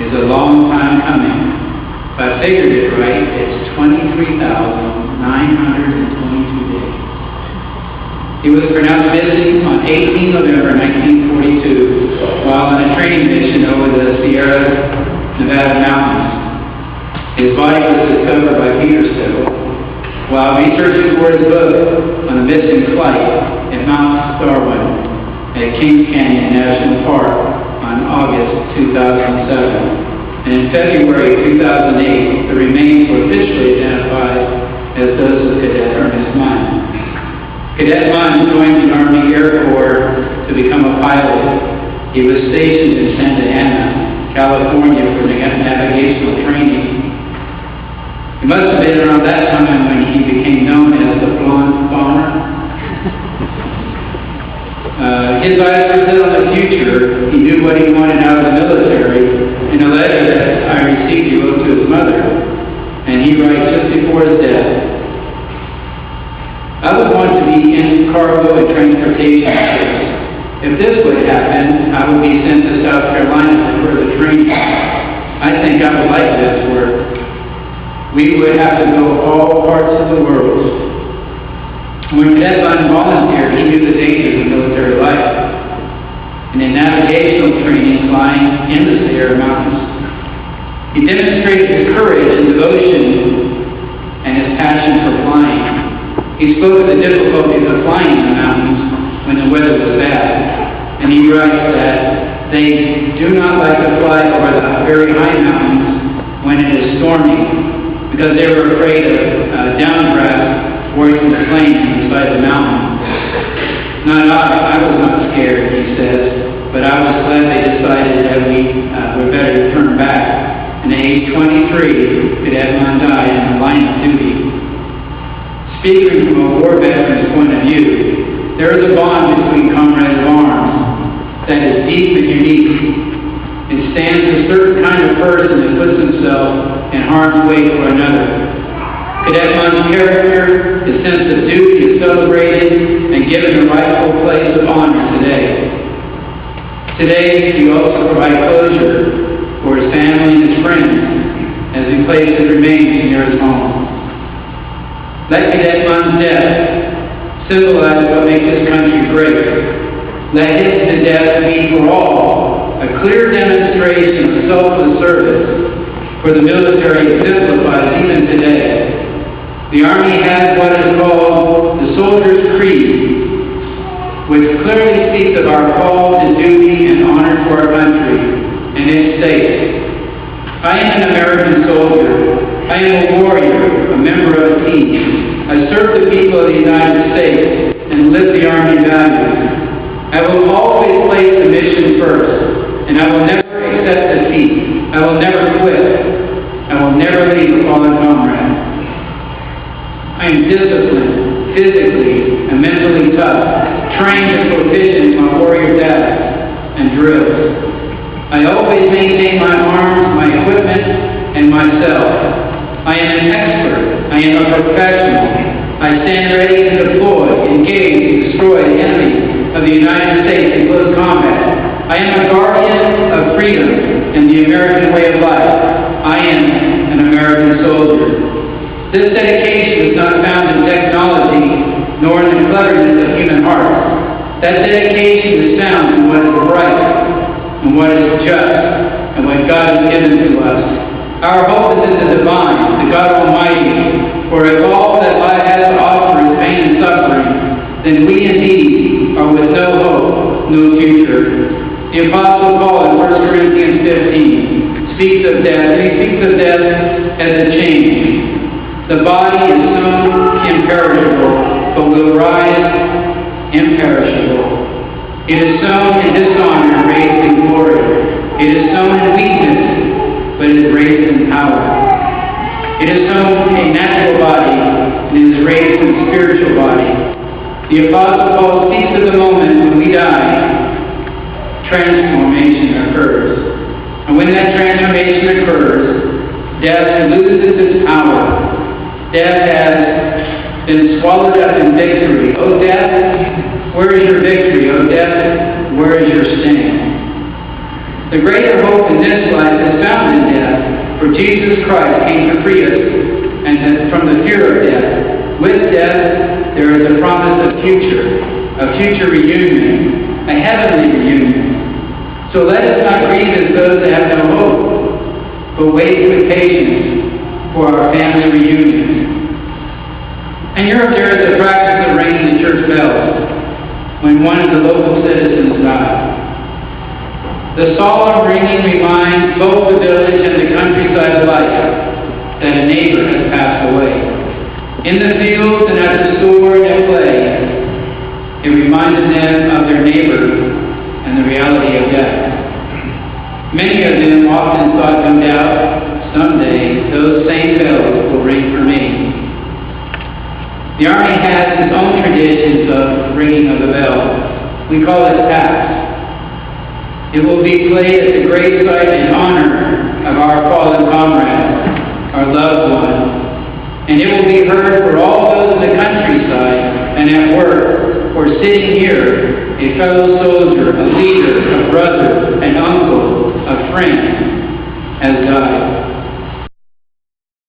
is a long time coming. If I figured it right, it's 23,922 days. He was pronounced missing on 18 November 1942 while on a training mission over the Sierra Nevada mountains. His body was discovered by Petersville while researching for his book on a missing flight at Mount Darwin at Kings Canyon National Park on August 2007. And in February 2008, the remains were officially identified as those of Cadet Ernest Munn. Cadet Munn joined the Army Air Corps to become a pilot. He was stationed in Santa Ana, California for navigational training. It must have been around that time when he became known as the Blonde Bomber. His eyes were set on the future. He knew what he wanted out of the military. In a letter that I received, he wrote to his mother, and he writes just before his death, "I would want to be in cargo and transportation service. If this would happen, I would be sent to South Carolina for further training. I think I would like this work. We would have to go all parts of the world." When Cadet Munn volunteered, he knew the dangers of military life. And in navigational training, flying in the Sierra Mountains, he demonstrated his courage and devotion and his passion for flying. He spoke of the difficulties of flying in the mountains when the weather was bad. And he writes that they do not like to fly over the very high mountains when it is stormy, because they were afraid of downdraft forcing the plane inside the mountain. Not I was not scared, he says, but I was glad they decided that we were better to turn back. And at age 23, Cadet Munn died in the line of duty. Speaking from a war veteran's point of view, there is a bond between comrades of arms that is deep and unique. It stands for a certain kind of person that puts himself in harm's way for another. Cadet Munn's character, his sense of duty is celebrated and given the rightful place of honor today. Today, he also provides closure for his family and his friends as he places his remains near his home. Let Cadet Munn's death symbolize what makes this country great. Let his death be for all a clear demonstration of selfless service for the military exemplified even today. The Army has what is called the Soldier's Creed, which clearly speaks of our call to duty and honor for our country, and it states, "I am an American soldier. I am a warrior, a member of a team. I serve the people of the United States and live the Army values. I will always place the mission first, and I will never accept defeat. I will never quit. I will never leave a fallen comrade. I am disciplined, physically and mentally tough, trained and proficient in my warrior tasks and drills. I always maintain my arms, my equipment, and myself. I am an expert. I am a professional. I stand ready to deploy, engage, and destroy the enemy of the United States in close combat. I am a guardian of freedom and the American way of life. I am an American soldier." This dedication is not found in technology, nor in the cleverness of human hearts. That dedication is found in what is right, and what is just, and what God has given to us. Our hope is in the divine, the God Almighty, for if all that life has to offer is pain and suffering, then we indeed are with no hope, no future. The Apostle Paul in 1 Corinthians 15 speaks of death, and he speaks of death as a change. The body is soon imperishable, but will rise imperishable. It is sown in dishonor, raised in glory. It is sown in weakness, but is raised in power. It is sown a natural body, and is raised in spiritual body. The Apostle Paul speaks of the moment when we die, transformation occurs. And when that transformation occurs, death loses its power. Death has been swallowed up in victory. O death, where is your victory? O death, where is your sting? The greater hope in this life is found in death, for Jesus Christ came to free us and from the fear of death. With death, there is a promise of future reunion, a heavenly reunion. So let us not grieve as those that have no hope, but wait with patience for our family reunion. In Europe, there is a practice of ringing the church bells when one of the local citizens dies. The solemn ringing reminds both the village and the countryside alike that a neighbor has passed away. In the fields and at the store and at play, it reminded them of their neighbor and the reality of death. Many of them often thought, no doubt, someday those same bells will ring for me. The Army has its own traditions of ringing of the bell. We call it taps. It will be played at the gravesite in honor of our fallen comrades, our loved ones, and it will be heard for all those in the countryside and at work, or sitting here, a fellow soldier, a leader, a brother, an uncle, a friend,